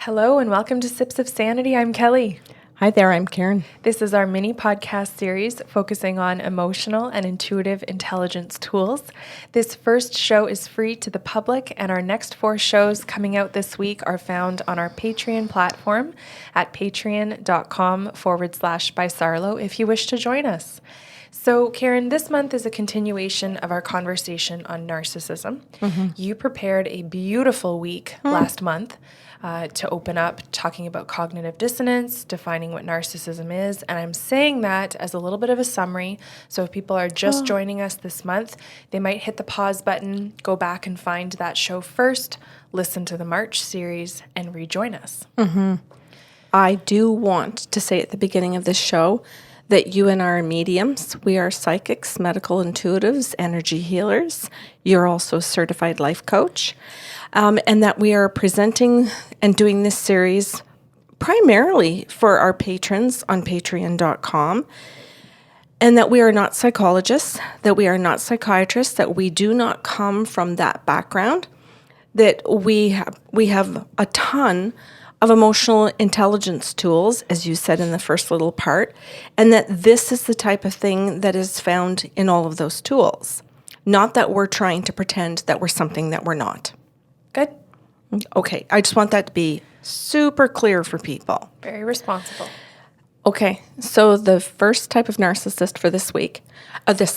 Hello and welcome to Sips of Sanity. I'm Kelly. Hi there, I'm Karen. This is our mini podcast series focusing on emotional and intuitive intelligence tools. This first show is free to the public, and our next 4 shows coming out this week are found on our Patreon platform at patreon.com/by Sarlo if you wish to join us. So, Karen, this month is a continuation of our conversation on narcissism. You prepared a beautiful week last month to open up talking about cognitive dissonance, defining what narcissism is. And I'm saying that as a little bit of a summary. So if people are just joining us this month, they might hit the pause button, go back and find that show first, listen to the March series, and rejoin us. I do want to say at the beginning of this show that you and I are mediums. We are psychics, medical intuitives, energy healers. You're also a certified life coach. And that we are presenting and doing this series primarily for our patrons on patreon.com. And that we are not psychologists, that we are not psychiatrists, that we do not come from that background, that we have a ton of emotional intelligence tools, as you said in the first little part, and that this is the type of thing that is found in all of those tools. Not that we're trying to pretend that we're something that we're not. Good. Okay, I just want that to be super clear for people. Very responsible. Okay, so the first type of narcissist for this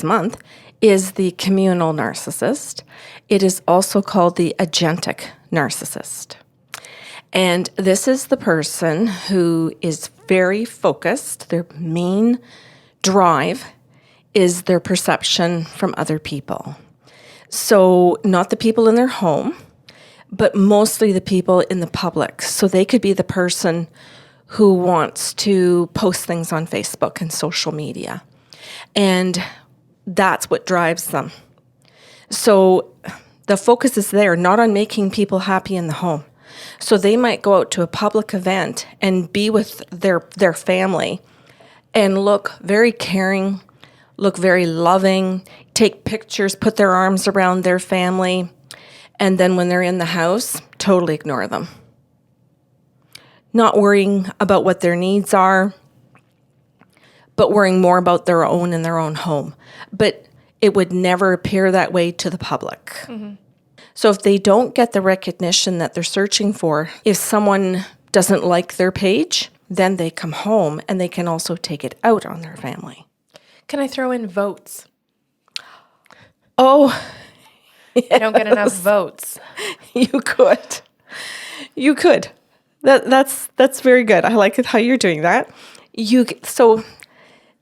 month, is the communal narcissist. It is also called the agentic narcissist. And this is the person who is very focused. Their main drive is their perception from other people. So not the people in their home, but mostly the people in the public. So they could be the person who wants to post things on Facebook and social media. And that's what drives them. So the focus is there, not on making people happy in the home. So they might go out to a public event and be with their family and look very caring, look very loving, take pictures, put their arms around their family, and then when they're in the house, totally ignore them. Not worrying about what their needs are, but worrying more about their own in their own home. But it would never appear that way to the public. So if they don't get the recognition that they're searching for, if someone doesn't like their page, then they come home and they can also take it out on their family. Can I throw in votes? Oh, I don't get enough votes. You could. That's very good. I like it how you're doing that. So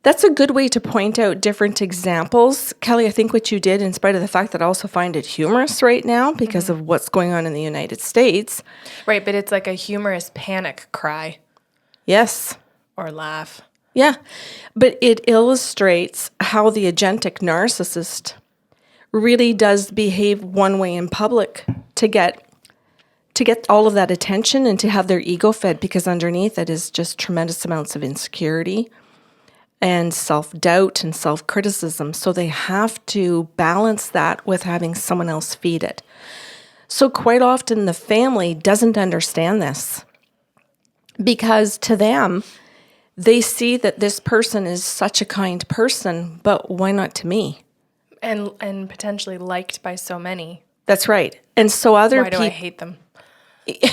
that's a good way to point out different examples. Kelly, I think what you did, in spite of the fact that I also find it humorous right now because of what's going on in the United States. Right, but it's like a humorous panic cry. Yes. Or laugh. Yeah. But it illustrates how the agentic narcissist really does behave one way in public to get all of that attention and to have their ego fed, because underneath it is just tremendous amounts of insecurity and self-doubt and self-criticism. So they have to balance that with having someone else feed it. So quite often the family doesn't understand this, because to them, they see that this person is such a kind person, but why not to me? And potentially liked by so many. That's right. And so other people... Why do I hate them? Am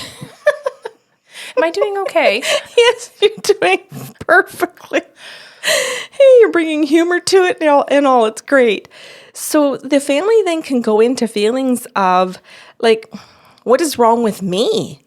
I doing okay? Yes, you're doing perfectly. Hey, you're bringing humor to it and all. It's great. So the family then can go into feelings of like, what is wrong with me?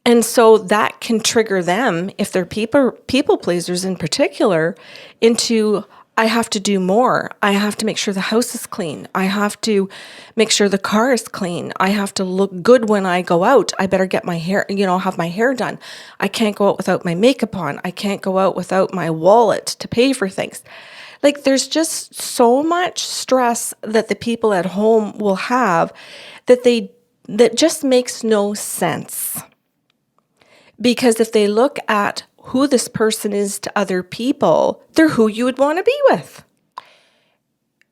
And so that can trigger them, if they're people pleasers in particular, into, I have to do more. I have to make sure the house is clean. I have to make sure the car is clean. I have to look good when I go out. I better get my hair, have my hair done. I can't go out without my makeup on. I can't go out without my wallet to pay for things. Like, there's just so much stress that the people at home will have that just makes no sense. Because if they look at who this person is to other people, they're who you would want to be with.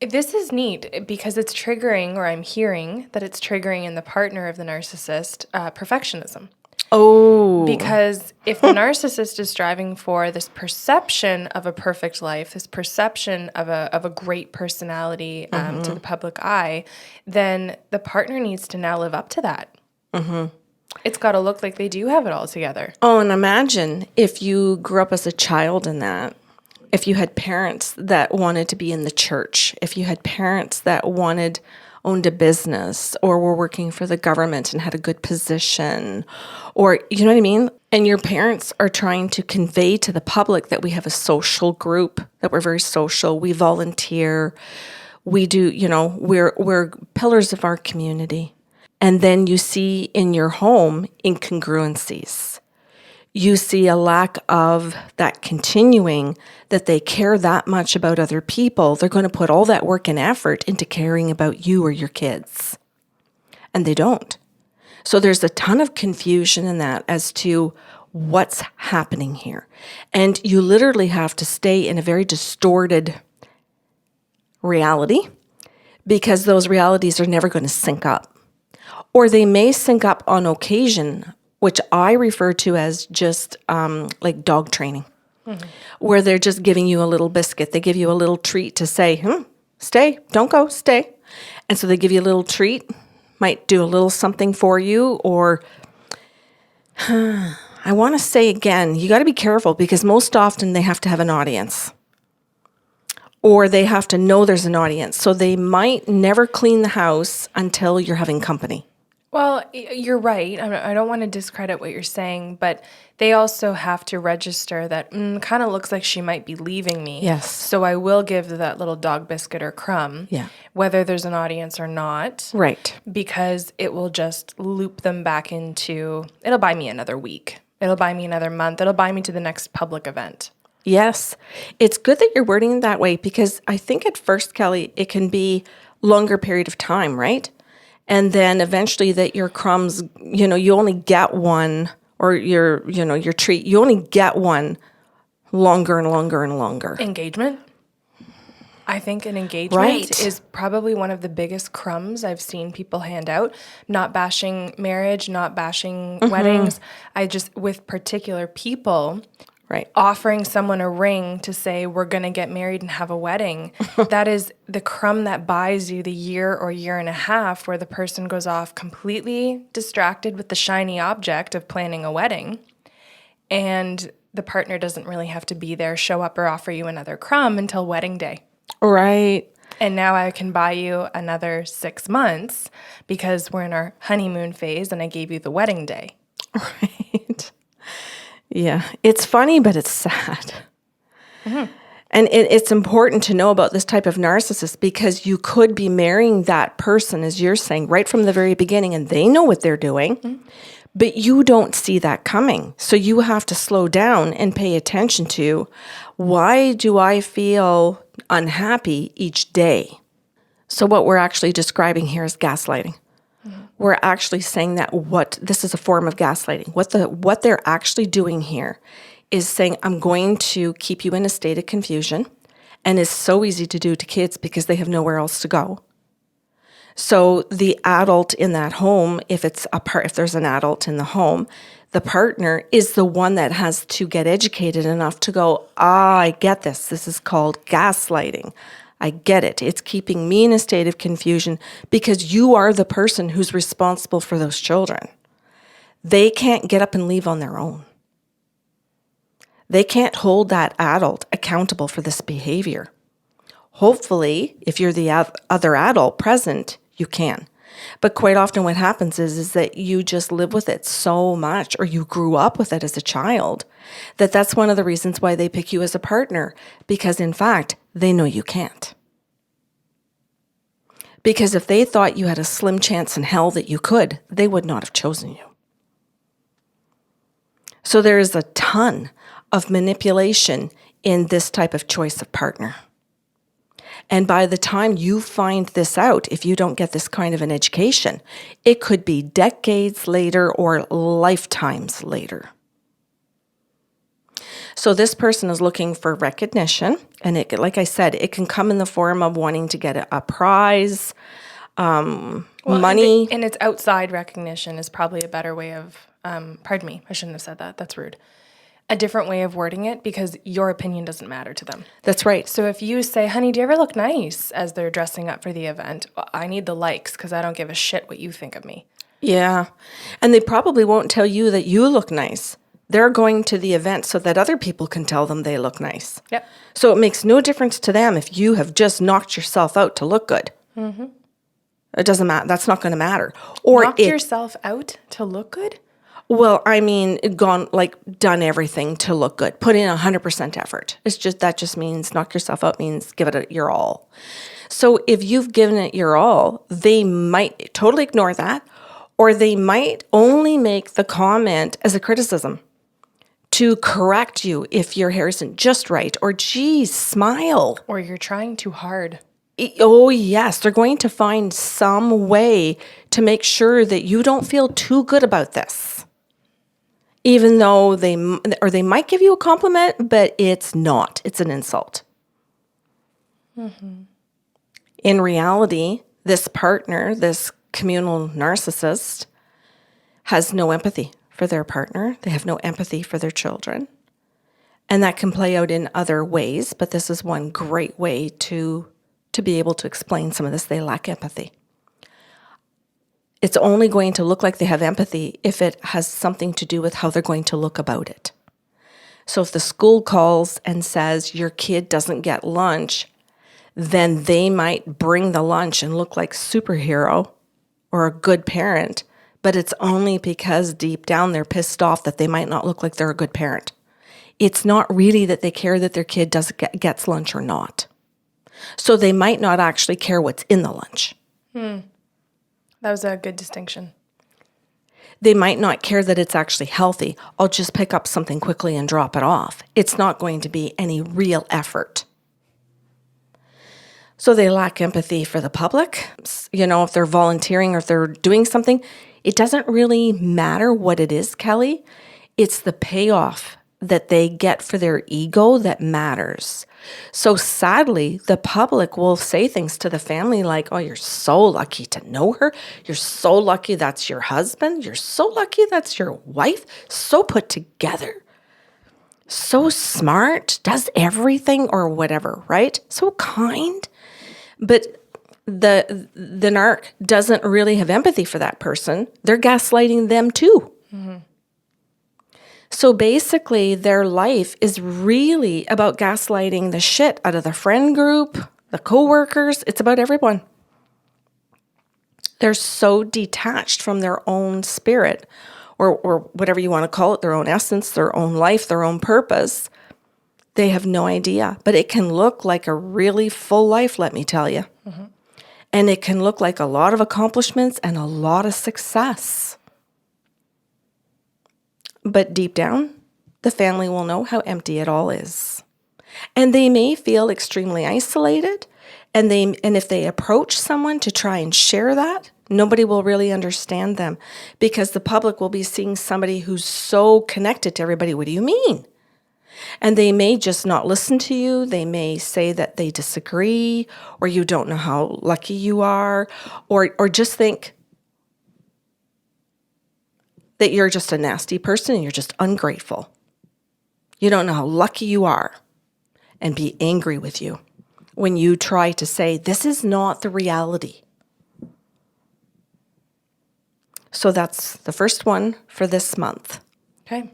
This is neat because it's triggering, or I'm hearing that it's triggering in the partner of the narcissist, perfectionism. Oh. Because if the narcissist is striving for this perception of a perfect life, this perception of a great personality to the public eye, then the partner needs to now live up to that. It's got to look like they do have it all together. Oh, and imagine if you grew up as a child in that. If you had parents that wanted to be in the church, if you had parents that owned a business or were working for the government and had a good position, or you know what I mean? And your parents are trying to convey to the public that we have a social group, that we're very social, we volunteer, we do, we're pillars of our community. And then you see in your home incongruencies. You see a lack of that continuing, that they care that much about other people. They're going to put all that work and effort into caring about you or your kids. And they don't. So there's a ton of confusion in that as to what's happening here. And you literally have to stay in a very distorted reality because those realities are never going to sync up. Or they may sync up on occasion, which I refer to as just like dog training, where they're just giving you a little biscuit. They give you a little treat to say, stay, don't go, stay. And so they give you a little treat, might do a little something for you, or I want to say again, you got to be careful because most often they have to have an audience. Or they have to know there's an audience. So they might never clean the house until you're having company. Well, you're right. I don't want to discredit what you're saying, but they also have to register that kind of looks like she might be leaving me. Yes. So I will give that little dog biscuit or crumb, whether there's an audience or not. Right. Because it will just loop them back into, it'll buy me another week. It'll buy me another month. It'll buy me to the next public event. Yes. It's good that you're wording it that way because I think at first, Kelly, it can be longer period of time, right? And then eventually that your crumbs, you only get one, or your treat, you only get one longer and longer and longer. Engagement. I think an engagement is probably one of the biggest crumbs I've seen people hand out. Not bashing marriage, not bashing weddings. I just, with particular people, offering someone a ring to say, we're going to get married and have a wedding. That is the crumb that buys you the year or year and a half where the person goes off completely distracted with the shiny object of planning a wedding. And the partner doesn't really have to be there, show up, or offer you another crumb until wedding day. Right. And now I can buy you another 6 months because we're in our honeymoon phase and I gave you the wedding day. Right. Yeah. It's funny, but it's sad. And it's important to know about this type of narcissist because you could be marrying that person, as you're saying, right from the very beginning, and they know what they're doing, but you don't see that coming. So you have to slow down and pay attention to, why do I feel unhappy each day? So what we're actually describing here is gaslighting. We're actually saying that this is a form of gaslighting. What they're actually doing here is saying, I'm going to keep you in a state of confusion, and it's so easy to do to kids because they have nowhere else to go. So the adult in that home, if there's an adult in the home, the partner is the one that has to get educated enough to go, I get this. This is called gaslighting. I get it. It's keeping me in a state of confusion because you are the person who's responsible for those children. They can't get up and leave on their own. They can't hold that adult accountable for this behavior. Hopefully, if you're the other adult present, you can. But quite often what happens is that you just live with it so much, or you grew up with it as a child, that's one of the reasons why they pick you as a partner, because in fact, they know you can't. Because if they thought you had a slim chance in hell that you could, they would not have chosen you. So there is a ton of manipulation in this type of choice of partner. And by the time you find this out, if you don't get this kind of an education, it could be decades later or lifetimes later. So this person is looking for recognition. And like I said, it can come in the form of wanting to get a prize, money. And its outside recognition is probably a better way of, pardon me, I shouldn't have said that. That's rude. A different way of wording it, because your opinion doesn't matter to them. That's right. So if you say, honey, do you ever look nice as they're dressing up for the event? Well, I need the likes because I don't give a shit what you think of me. Yeah. And they probably won't tell you that you look nice. They're going to the event so that other people can tell them they look nice. Yep. So it makes no difference to them if you have just knocked yourself out to look good. Mm-hmm. It doesn't matter. That's not going to matter. Or knocked yourself out to look good? Well, I mean, done everything to look good. Put in 100% effort. That just means knock yourself out means give it your all. So if you've given it your all, they might totally ignore that, or they might only make the comment as a criticism to correct you if your hair isn't just right, or geez, smile. Or you're trying too hard. Oh, yes. They're going to find some way to make sure that you don't feel too good about this. Even though they might give you a compliment, but it's not. It's an insult. Mm-hmm. In reality, this partner, this communal narcissist, has no empathy for their partner. They have no empathy for their children. And that can play out in other ways, but this is one great way to be able to explain some of this. They lack empathy. It's only going to look like they have empathy if it has something to do with how they're going to look about it. So if the school calls and says your kid doesn't get lunch, then they might bring the lunch and look like superhero or a good parent, but it's only because deep down they're pissed off that they might not look like they're a good parent. It's not really that they care that their kid gets lunch or not. So they might not actually care what's in the lunch. That was a good distinction. They might not care that it's actually healthy. I'll just pick up something quickly and drop it off. It's not going to be any real effort. So they lack empathy for the public. If they're volunteering or if they're doing something, it doesn't really matter what it is, Kelly. It's the payoff that they get for their ego that matters. So sadly, the public will say things to the family like, oh, you're so lucky to know her. You're so lucky that's your husband. You're so lucky that's your wife. So put together. So smart. Does everything or whatever, right? So kind. But the narc doesn't really have empathy for that person. They're gaslighting them too. Mm-hmm. So basically, their life is really about gaslighting the shit out of the friend group, the coworkers. It's about everyone. They're so detached from their own spirit, or whatever you want to call it, their own essence, their own life, their own purpose. They have no idea. But it can look like a really full life, let me tell you. Mm-hmm. And it can look like a lot of accomplishments and a lot of success. But deep down, the family will know how empty it all is. And they may feel extremely isolated. And if they approach someone to try and share that, nobody will really understand them because the public will be seeing somebody who's so connected to everybody. What do you mean? And they may just not listen to you. They may say that they disagree, or you don't know how lucky you are, or just think that you're just a nasty person and you're just ungrateful. You don't know how lucky you are, and be angry with you when you try to say, this is not the reality. So that's the first one for this month. Okay.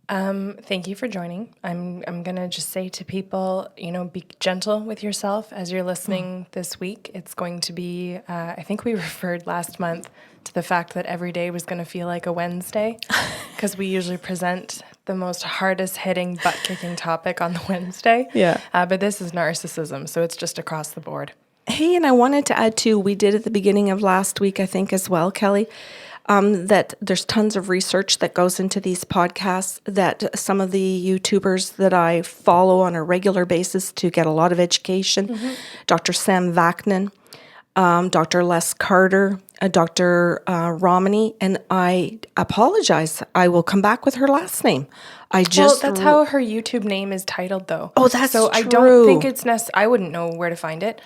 Thank you for joining. I'm going to just say to people, be gentle with yourself as you're listening this week. It's going to be, I think we referred last month to the fact that every day was going to feel like a Wednesday because we usually present the most hardest hitting, butt kicking topic on the Wednesday. Yeah. But this is narcissism. So it's just across the board. Hey, and I wanted to add too, we did at the beginning of last week, I think as well, Kelly, that there's tons of research that goes into these podcasts that some of the YouTubers that I follow on a regular basis to get a lot of education, Dr. Sam Vaknin, Dr. Les Carter, Dr. Romney, and I apologize. I will come back with her last name. Well, that's how her YouTube name is titled, though. Oh, that's so I true. don't think it's I wouldn't know where to find it.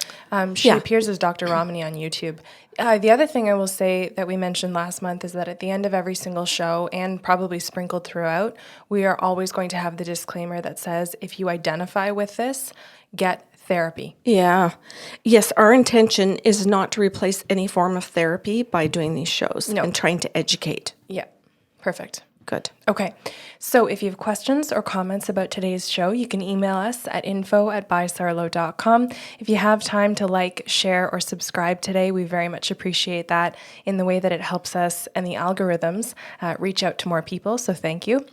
She Yeah. appears as Dr. Romney on YouTube. The other thing I will say that we mentioned last month is that at the end of every single show, and probably sprinkled throughout, we are always going to have the disclaimer that says, if you identify with this, get therapy. Yeah. Yes, our intention is not to replace any form of therapy by doing these shows and trying to educate. Yeah, perfect. Good. Okay, so if you have questions or comments about today's show, you can email us at info@bysarlo.com. If you have time to like, share, or subscribe today, we very much appreciate that in the way that it helps us and the algorithms reach out to more people, so thank you.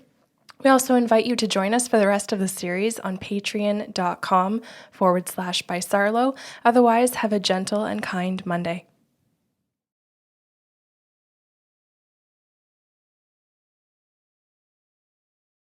We also invite you to join us for the rest of the series on patreon.com/bysarlo. Otherwise, have a gentle and kind Monday.